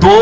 2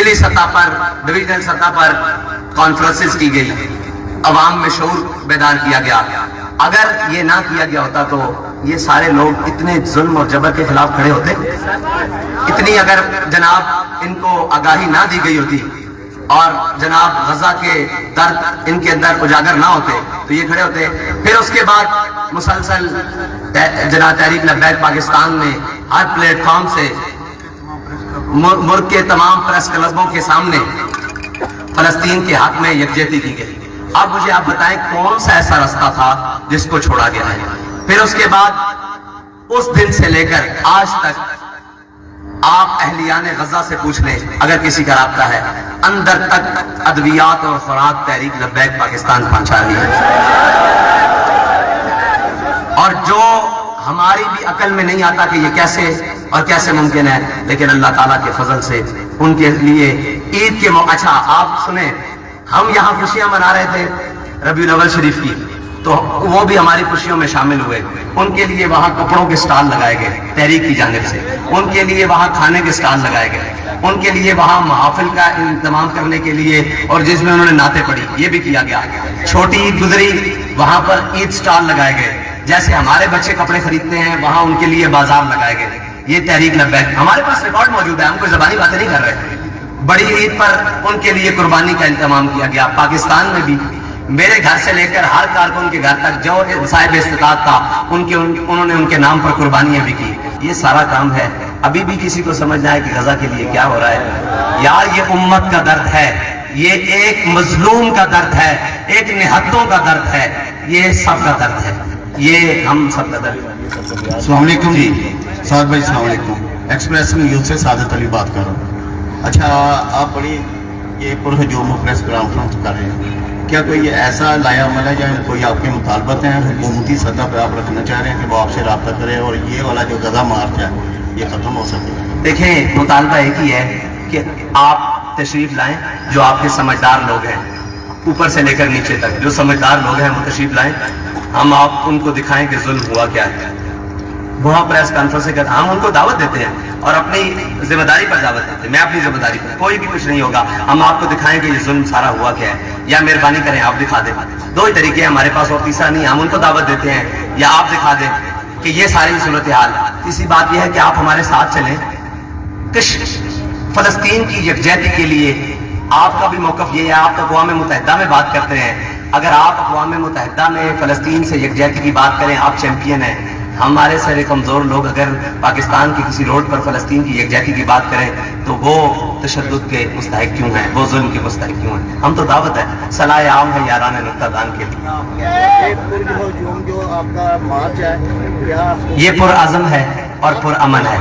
ضلعی سطح پر ڈویژنل سطح پر کانفرنسز کی گئی, عوام میں شعور بیدار کیا گیا. اگر یہ نہ کیا گیا ہوتا تو یہ سارے لوگ اتنے ظلم اور جبر کے خلاف کھڑے ہوتے, اتنی اگر جناب ان کو آگاہی نہ دی گئی ہوتی اور جناب غزہ کے درد ان کے اندر اجاگر نہ ہوتے تو یہ کھڑے ہوتے. پھر اس کے بعد مسلسل جناب تحریک لبیک پاکستان نے ہر پلیٹ فارم سے ملک کے تمام پریس کلبوں کے سامنے فلسطین کے حق میں یکجہتی کی گئی. اب مجھے آپ بتائیں کون سا ایسا رستہ تھا جس کو چھوڑا گیا ہے؟ پھر اس کے بعد اس دن سے لے کر آج تک آپ اہلیان غزہ سے پوچھ لیں, اگر کسی کا رابطہ ہے, اندر تک ادویات اور خوراک تحریک لبیک پاکستان پہنچا رہی ہے. اور جو ہماری بھی عقل میں نہیں آتا کہ یہ کیسے اور کیسے ممکن ہے, لیکن اللہ تعالیٰ کے فضل سے ان کے لیے عید کے موقع. اچھا آپ سنیں, ہم یہاں خوشیاں منا رہے تھے ربیع الاول شریف کی, تو وہ بھی ہماری خوشیوں میں شامل ہوئے. ان کے لیے وہاں کپڑوں کے سٹال لگائے گئے تحریک کی جانب سے, ان کے لیے وہاں کھانے کے سٹال لگائے گئے, ان کے لیے وہاں محافل کا انتظام کرنے کے لیے, اور جس میں انہوں نے نعتیں پڑھی یہ بھی کیا گیا. چھوٹی عید گزری, وہاں پر عید سٹال لگائے گئے. جیسے ہمارے بچے کپڑے خریدتے ہیں وہاں ان کے لیے بازار لگائے گئے. یہ تحریک لبیک, ہمارے پاس ریکارڈ موجود ہے, ہم کوئی زبانی باتیں نہیں کر رہے. بڑی عید پر ان کے لیے قربانی کا انتظام کیا گیا. پاکستان میں بھی میرے گھر سے لے کر ہر کارکن کے گھر تک جو صاحب استطاعت تھا انہوں نے ان کے نام پر قربانیاں بھی کی. یہ سارا کام ہے. ابھی بھی کسی کو سمجھنا ہے کہ غزہ کے لیے کیا ہو رہا ہے؟ یار یہ امت کا درد ہے, یہ ایک مظلوم کا درد ہے, ایک نہتوں کا درد ہے, یہ سب کا درد ہے, یہ ہم سب کا درد ہے. السلام علیکم جی سعد بھائی, السلام علیکم. ایکسپریس نیوز سے سعادت علی بات کر رہا ہوں. اچھا آپ بڑی یہ پرہجوم پریس کانفرنس کر رہے ہیں, کیا کوئی ایسا لایا عمل ہے یا کوئی آپ کے مطالبات ہیں حکومتی سطح پہ آپ رکھنا چاہ رہے ہیں کہ وہ آپ سے رابطہ کرے اور یہ والا جو غزہ مارچ ہے یہ ختم ہو سکے؟ دیکھیں مطالبہ ایک ہی ہے کہ آپ تشریف لائیں, جو آپ کے سمجھدار لوگ ہیں اوپر سے لے کر نیچے تک جو سمجھدار لوگ ہیں وہ تشریف لائیں, ہم آپ ان کو دکھائیں کہ ظلم ہوا کیا ہے. وہاں پریس کانفرنس سے ہم ان کو دعوت دیتے ہیں اور اپنی ذمہ داری پر دعوت دیتے ہیں. میں اپنی ذمہ داری پر, کوئی بھی کچھ نہیں ہوگا, ہم آپ کو دکھائیں کہ یہ ظلم سارا ہوا کیا ہے, یا مہربانی کریں آپ دکھا دیں. دو ہی طریقے ہیں ہمارے پاس اور تیسرا نہیں. ہم ان کو دعوت دیتے ہیں یا آپ دکھا دیں کہ یہ ساری صورتحال. تیسری بات یہ ہے کہ آپ ہمارے ساتھ چلیں کہ فلسطین کی یکجہتی کے لیے آپ کا بھی موقف یہ ہے. آپ اقوام متحدہ میں بات کرتے ہیں, اگر آپ اقوام متحدہ میں فلسطین سے یکجہتی کی بات کریں, آپ چیمپئن ہیں. ہمارے سارے کمزور لوگ اگر پاکستان کی کسی روڈ پر فلسطین کی یکجہتی کی بات کریں تو وہ تشدد کے مستحق کیوں ہیں, وہ ظلم کے مستحق کیوں ہیں؟ ہم تو دعوت ہے, صلاح عام ہے یاران نقطہ دان کے لیے. جو آپ کا مارچ ہے کیا یہ پرعزم ہے اور پرامن ہے.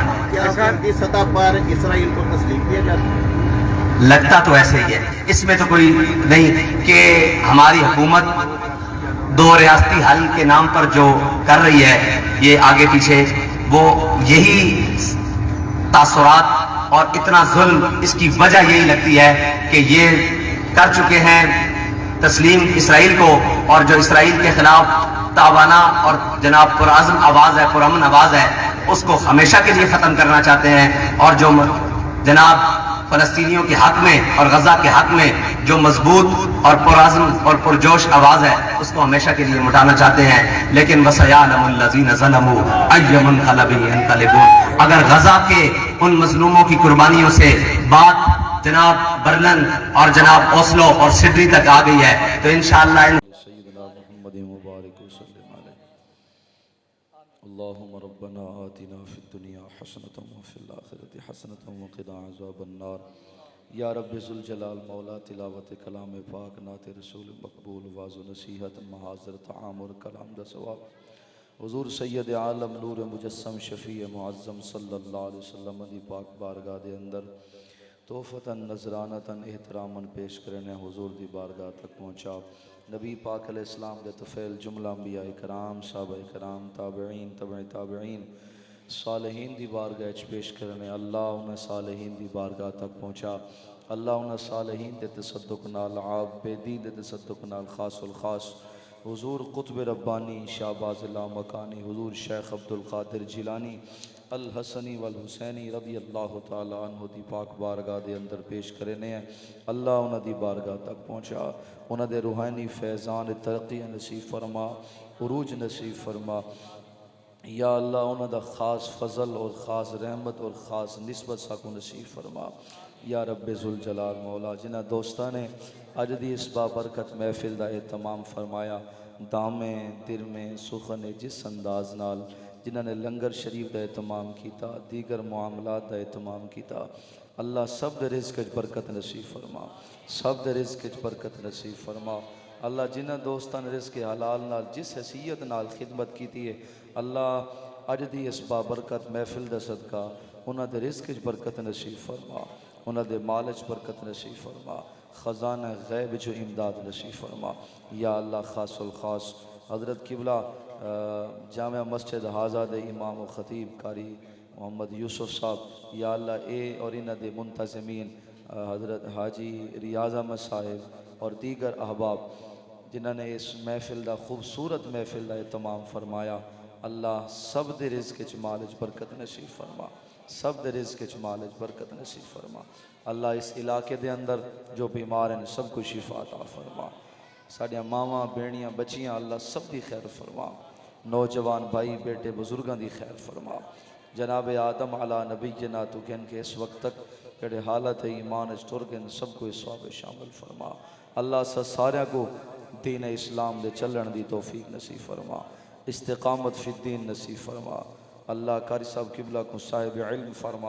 کی سطح پر اسرائیل کو تسلیم کیا جاتا؟ لگتا تو ایسے ہی ہے, اس میں تو کوئی نہیں کہ ہماری حکومت دو ریاستی حل کے نام پر جو کر رہی ہے یہ آگے پیچھے, وہ یہی تاثرات اور اتنا ظلم اس کی وجہ یہی لگتی ہے کہ یہ کر چکے ہیں تسلیم اسرائیل کو, اور جو اسرائیل کے خلاف تابانہ اور جناب پرعزم آواز ہے, پرامن آواز ہے, اس کو ہمیشہ کے لیے ختم کرنا چاہتے ہیں. اور جو جناب فلسطینیوں کے حق میں اور غزہ کے حق میں جو مضبوط اور پرعزم اور پرجوش آواز ہے اس کو ہمیشہ کے لیے مٹانا چاہتے ہیں. لیکن وَسَيَعْلَمُ الَّذِينَ ظَلَمُوا أَيَّ مُنْقَلَبٍ يَنْقَلِبُونَ. اگر غزہ کے ان مظلوموں کی قربانیوں سے بات جناب برلن اور جناب اوسلو اور سڈنی تک آ گئی ہے تو انشاءاللہ سیدنا محمد مبارک وسلم علیہ. اللہم ربنا آتنا فی الدنیا حسنة وفی الآخرة حسنة وقنا عذاب النار. یا رب ذوالجلال مولا تلاوت کلام پاک نعت رسول مقبول واز و نصیحت محاضر تعامر کلام دا ثواب حضور سید عالم نور مجسم شفیع معظم صلی اللہ علیہ وسلم دی پاک بارگاہ دے اندر توفتاً نذرانتاً احتراماً پیش کرنے حضور دی بارگاہ تک پہنچا. نبی پاک علیہ السلام دے طفیل جملہ انبیاء کرام صحابہ کرام تابعین تبع تابعین صالحین دی بارگاہ اچ پیش کرنے. اللہ انہیں صالحین دی بارگاہ تک پہنچا. اللہ انہیں صالحین دے تصدق نال عابدین دے تصدق نال خاص الخاص حضور قطب ربانی شہباز اللہ مکانی حضور شیخ عبدالقادر جیلانی الحسنی والحسینی رضی اللہ تعالی عنہ دی پاک بارگاہ دے اندر پیش کرنے ہیں اللہ انہاں دی بارگاہ تک پہنچا انہاں دے روحانی فیضان ترقی نصیب فرما عروج نصیب فرما یا اللہ انہاں دا خاص فضل اور خاص رحمت اور خاص نسبت ساکو نصیب فرما یا رب ذوالجلال مولا جنہ دوستاں نے اج دی اس بابرکت محفل دا اہتمام فرمایا دامیں درمیں سخن جس انداز نال جنہاں نے لنگر شریف دا اہتمام کیتا دیگر معاملات دا اہتمام کیتا اللہ سب دے رزق وچ برکت نصیب فرما سب دے رزق وچ برکت نصیب فرما اللہ جنہ دوستاں نے رزق حلال نال جس حیثیت نال خدمت کیتی ہے اللہ اج دی اس بابرکت محفل دا صدقہ انہاں دے رزق وچ برکت نصیب فرما انہاں دے مال وچ برکت نصیب فرما خزانہ غیب جو امداد نصیب فرما یا اللہ خاص الخاص حضرت قبلہ جامع مسجد حاضہ دے امام و خطیب قاری محمد یوسف صاحب یا اللہ اے اور انہ دے منتظمین حضرت حاجی ریاض احمد صاحب اور دیگر احباب جنہوں نے اس محفل دا خوبصورت محفل دا اہتمام فرمایا اللہ سب دے رزق وچ مال وچ برکت نصیب فرما سب دے رزق وچ مال وچ برکت نصیب فرما اللہ اس علاقے دے اندر جو بیمار ہیں سب کو شفا عطا فرما ساڈیاں ماواں بیڑیاں بچیاں اللہ سب دی خیر فرما نوجوان بھائی بیٹے بزرگاں دی خیر فرما جناب آدم علی نبینا تو کہن کے اس وقت تک جڑے حالت ایمان اس ٹر گئے سب کو اس ثواب شامل فرما اللہ سارے کو دین اسلام دے چلن دی توفیق نصیب فرما استقامت فی الدین نصیب فرما اللہ قاری صاحب قبلہ کو صاحب علم فرما